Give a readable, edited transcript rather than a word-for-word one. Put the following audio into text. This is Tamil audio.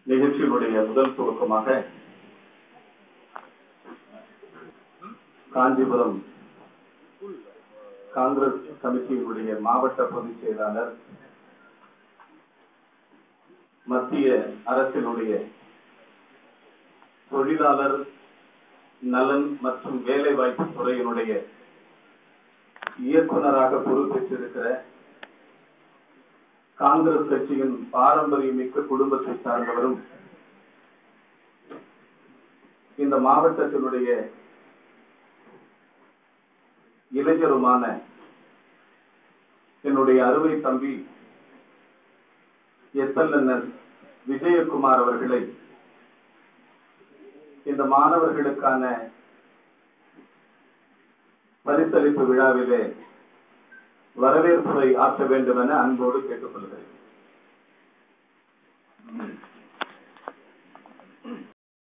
நிகழ்ச்சியினுடைய முதல் துவக்கமாக காஞ்சிபுரம் காங்கிரஸ் கமிட்டியினுடைய மாவட்ட பொதுச் செயலாளர், மத்திய அரசினுடைய தொழிலாளர் நலன் மற்றும் வேலைவாய்ப்பு துறையினுடைய இயக்குநராக பொறுப்பேற்றிருக்கிற காங்கிரஸ் கட்சியின் பாரம்பரியமிக்க குடும்பத்தை சார்ந்தவரும் இந்த மாவட்டத்தினுடைய இளைஞருமான என்னுடைய அருமை தம்பி SLNS விஜயகுமார் அவர்களை இந்த மாணவர்களுக்கான பரிசளிப்பு விழாவிலே வரவேற்புரை ஆற்ற வேண்டும் என அன்போடு கேட்டுக்கொள்கிறேன்.